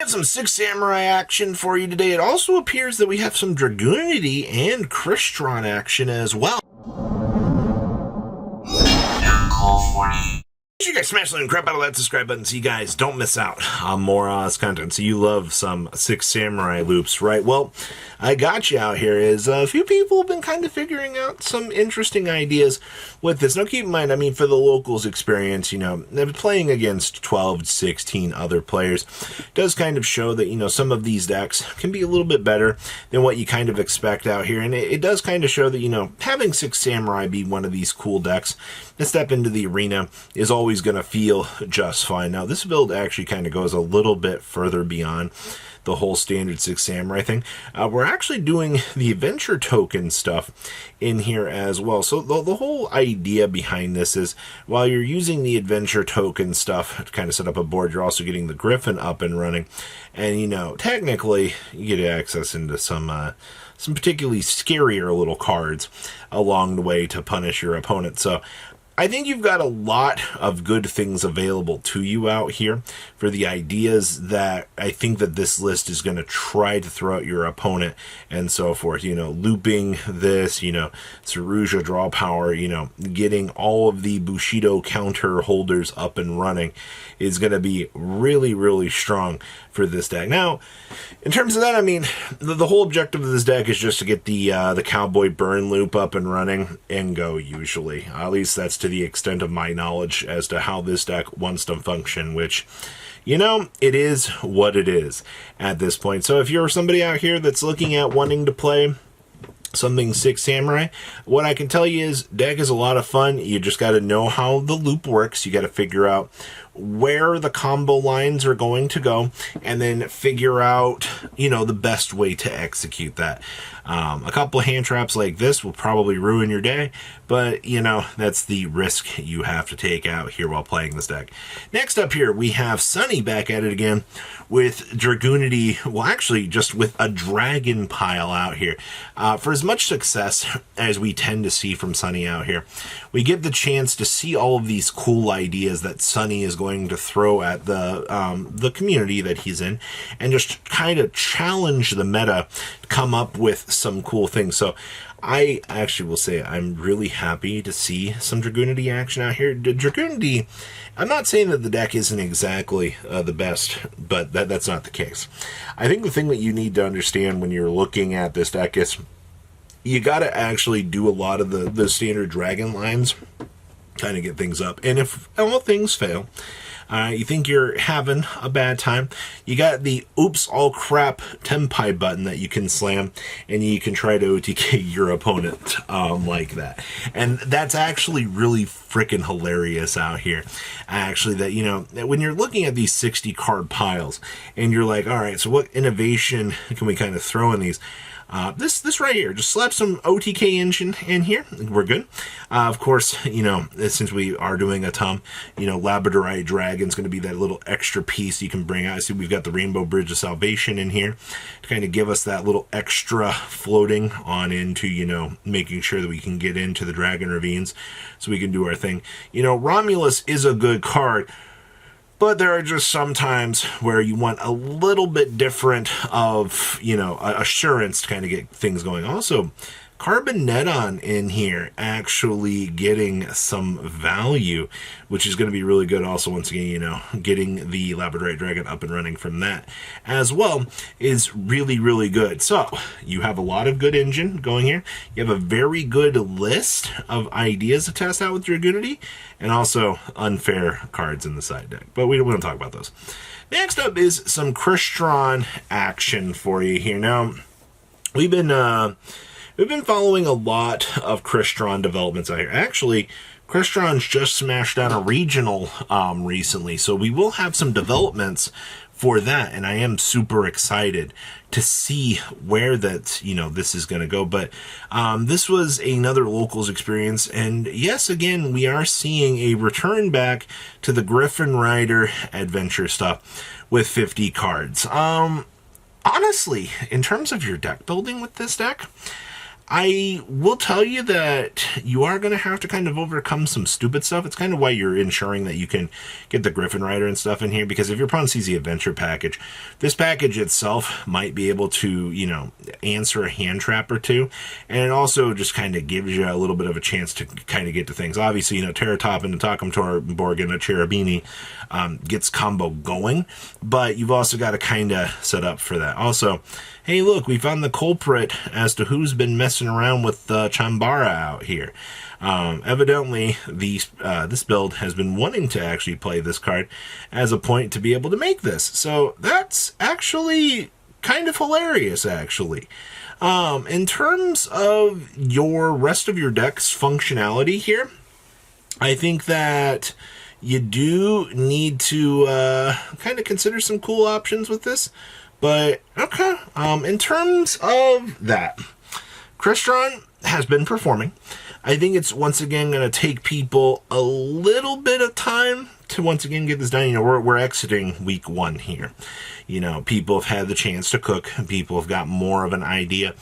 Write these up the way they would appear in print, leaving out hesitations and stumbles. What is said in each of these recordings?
We have some Six Samurai action for you today. It also appears that we have some Dragunity and Crystron action as well. Make sure you guys smash the crap out of that subscribe button so you guys don't miss out on more content. So you love some Six Samurai loops, right? Well, I got you out here is a few people have been kind of figuring out some interesting ideas with this. Now keep in mind, I mean, for the locals experience, you know, playing against 12, 16 other players does kind of show that, you know, some of these decks can be a little bit better than what you kind of expect out here. And it does kind of show that, you know, having Six Samurai be one of these cool decks to step into the arena is always going to feel just fine. Now, this build actually kind of goes a little bit further beyond the whole standard Six Samurai thing. We're actually doing the adventure token stuff in here as well. So the whole idea behind this is while you're using the adventure token stuff to kind of set up a board, you're also getting the Griffin up and running. And, you know, technically you get access into some particularly scarier little cards along the way to punish your opponent. So I think you've got a lot of good things available to you out here for the ideas that I think that this list is going to try to throw at your opponent and so forth. You know, looping this, you know, Tsuruja draw power, you know, getting all of the Bushido counter holders up and running is going to be really, really strong for this deck. Now, in terms of that, I mean, the whole objective of this deck is just to get the Cowboy Burn loop up and running and go, usually. At least that's to the extent of my knowledge as to how this deck wants to function, which, you know, it is what it is at this point. So if you're somebody out here that's looking at wanting to play something Six Samurai, what I can tell you is deck is a lot of fun. You just got to know how the loop works. You got to figure out where the combo lines are going to go and then figure out, you know, the best way to execute that. A couple of hand traps like this will probably ruin your day, but, you know, that's the risk you have to take out here while playing this deck. Next up here, we have Sonny back at it again with Dragunity, well, actually just with a dragon pile out here. For as much success as we tend to see from Sonny out here, we get the chance to see all of these cool ideas that Sonny is going to throw at the community that he's in and just kind of challenge the meta, come up with some cool things. So I actually will say I'm really happy to see some Dragunity action out here. Dragunity, I'm not saying that the deck isn't exactly the best, but that's not the case. I think the thing that you need to understand when you're looking at this deck is you got to actually do a lot of the standard dragon lines, kind of get things up. And if all things fail, you think you're having a bad time, you got the oops all crap Tenpai button that you can slam and you can try to OTK your opponent like that. And that's actually really freaking hilarious out here. Actually, that, you know, when you're looking at these 60 card piles and you're like, all right, so what innovation can we kind of throw in these? This right here, just slap some OTK engine in here, we're good. Of course, you know, since we are doing a Tom, you know, Labradorite Dragon's going to be that little extra piece you can bring out. See, we've got the Rainbow Bridge of Salvation in here to kind of give us that little extra floating on into, you know, making sure that we can get into the Dragon Ravines so we can do our thing. You know, Romulus is a good card, but there are just some times where you want a little bit different of, you know, assurance to kind of get things going. Also, Carbon Neton in here actually getting some value, which is going to be really good. Also, once again, you know, getting the Labradorite Dragon up and running from that as well is really, really good. So you have a lot of good engine going here. You have a very good list of ideas to test out with Dragunity, and also unfair cards in the side deck. But we don't talk about those. Next up is some Crystron action for you here. Now, we've been following a lot of Crystron developments out here. Actually, Crystron's just smashed down a regional recently, so we will have some developments for that, and I am super excited to see where that, you know, this is going to go. But this was another locals experience, and yes, again, we are seeing a return back to the Griffin Rider adventure stuff with 50 cards. Honestly, in terms of your deck building with this deck, I will tell you that you are going to have to kind of overcome some stupid stuff. It's kind of why you're ensuring that you can get the Griffin Rider and stuff in here, because if your opponent sees the adventure package, this package itself might be able to, you know, answer a hand trap or two, and it also just kind of gives you a little bit of a chance to kind of get to things. Obviously, you know, Terratop and the Takumtor and a Cherubini gets combo going, but you've also got to kind of set up for that. Also, hey, look, we found the culprit as to who's been messing around with Chambara out here. Evidently, this build has been wanting to actually play this card as a point to be able to make this. So that's actually kind of hilarious, actually. In terms of your rest of your deck's functionality here, I think that you do need to kind of consider some cool options with this. But, okay, in terms of that, Crystron has been performing. I think it's once again going to take people a little bit of time to once again get this done. You know, we're exiting week 1 here. You know, people have had the chance to cook. People have got more of an idea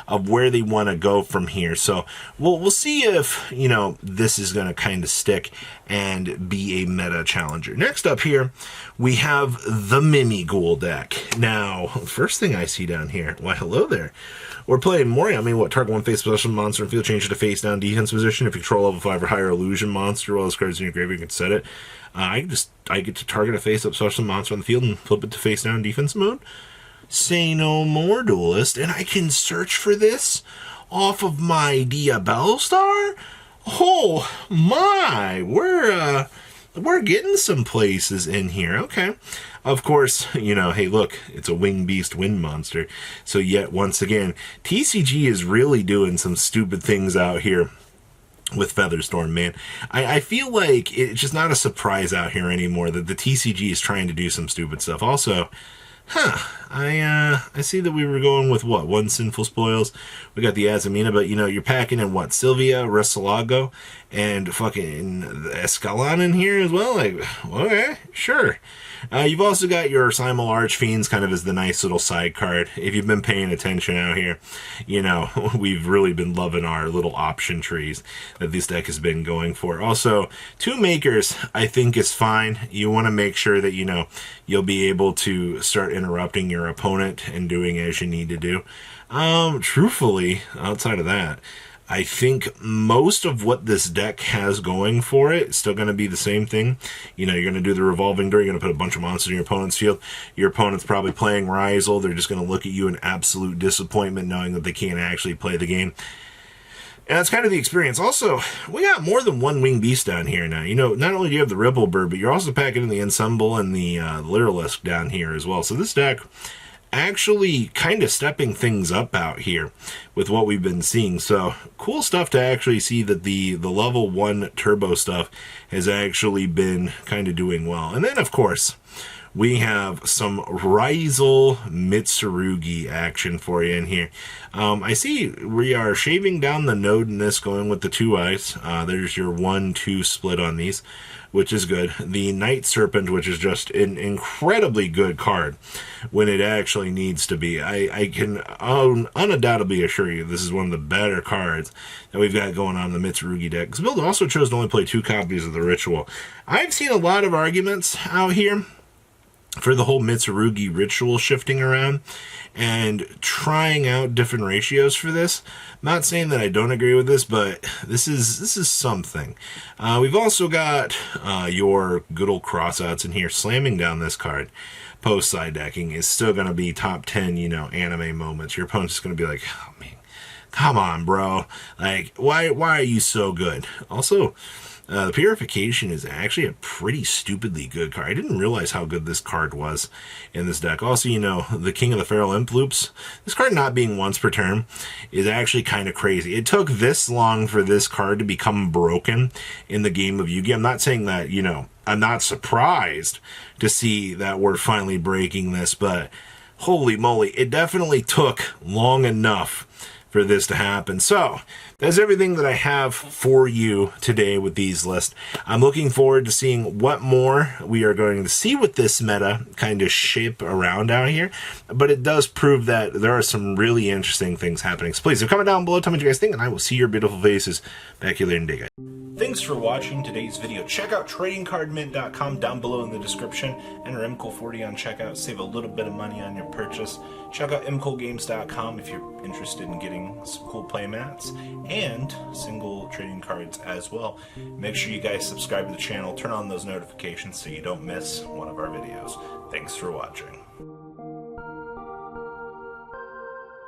of where they want to go from here. So we'll see if, you know, this is going to kind of stick and be a meta challenger. Next up here, we have the Mimi Ghoul deck. Now, first thing I see down here, why, hello there. We're playing Mori. I mean, what, target one face special monster and field change to face down defense position. If you control level 5 or higher illusion monster, while this card's in your graveyard, you can set it. I get to target a face up special monster on the field and flip it to face down defense mode. Say no more, Duelist. And I can search for this off of my Diabell Star? Oh my, we're getting some places in here. Okay. Of course, you know, hey, look, it's a Wing Beast Wind Monster. So yet, once again, TCG is really doing some stupid things out here with Featherstorm, man. I feel like it's just not a surprise out here anymore that the TCG is trying to do some stupid stuff. Also, I see that we were going with, what, 1 Sinful Spoils. We got the Azamina, but, you know, you're packing in, what, Sylvia, Resalago, and fucking Escalon in here as well? Like, okay, sure. You've also got your Simul Archfiends kind of as the nice little side card. If you've been paying attention out here, you know, we've really been loving our little option trees that this deck has been going for. Also, 2 Makers, I think, is fine. You want to make sure that, you know, you'll be able to start interrupting your opponent and doing as you need to do. Truthfully, outside of that, I think most of what this deck has going for it is still going to be the same thing. You know, you're going to do the revolving door. You're going to put a bunch of monsters in your opponent's field. Your opponent's probably playing Risal. They're just going to look at you in absolute disappointment knowing that they can't actually play the game. And that's kind of the experience. Also, we got more than 1 Winged Beast down here now. You know, not only do you have the Ripple Bird, but you're also packing in the Ensemble and the Lyrilisk down here as well. So this deck actually kind of stepping things up out here with what we've been seeing. So cool stuff to actually see that the level 1 turbo stuff has actually been kind of doing well. And then, of course, we have some Risal Mitsurugi action for you in here. I see we are shaving down the node in this, going with the 2 eyes. There's your 1-2 split on these, which is good. The Night Serpent, which is just an incredibly good card when it actually needs to be. I can undoubtedly assure you this is one of the better cards that we've got going on in the Mitsurugi deck. Because Build also chose to only play 2 copies of the Ritual. I've seen a lot of arguments out here for the whole Mitsurugi Ritual shifting around and trying out different ratios for this. Not saying that I don't agree with this, but this is something. We've also got your good old crossouts in here. Slamming down this card post side decking is still going to be top 10, you know, anime moments. Your opponent's just going to be like, oh man, come on, bro. Like, why are you so good? Also, the Purification is actually a pretty stupidly good card. I didn't realize how good this card was in this deck. Also, you know, the King of the Feral Imp loops. This card not being once per turn is actually kind of crazy. It took this long for this card to become broken in the game of Yu-Gi-Oh! I'm not saying that, you know, I'm not surprised to see that we're finally breaking this, but holy moly, it definitely took long enough for this to happen. So, That's everything that I have for you today with these lists. I'm looking forward to seeing what more we are going to see with this meta kind of shape around out here. But it does prove that there are some really interesting things happening. So please, comment down below, tell me what you guys think, and I will see your beautiful faces back here later today, guys. Thanks for watching today's video. Check out tradingcardmint.com down below in the description. Enter MCool40 on checkout. Save a little bit of money on your purchase. Check out mcoolgames.com if you're interested in getting some cool play mats and single trading cards as well. Make sure you guys subscribe to the channel. Turn on those notifications so you don't miss one of our videos. Thanks for watching.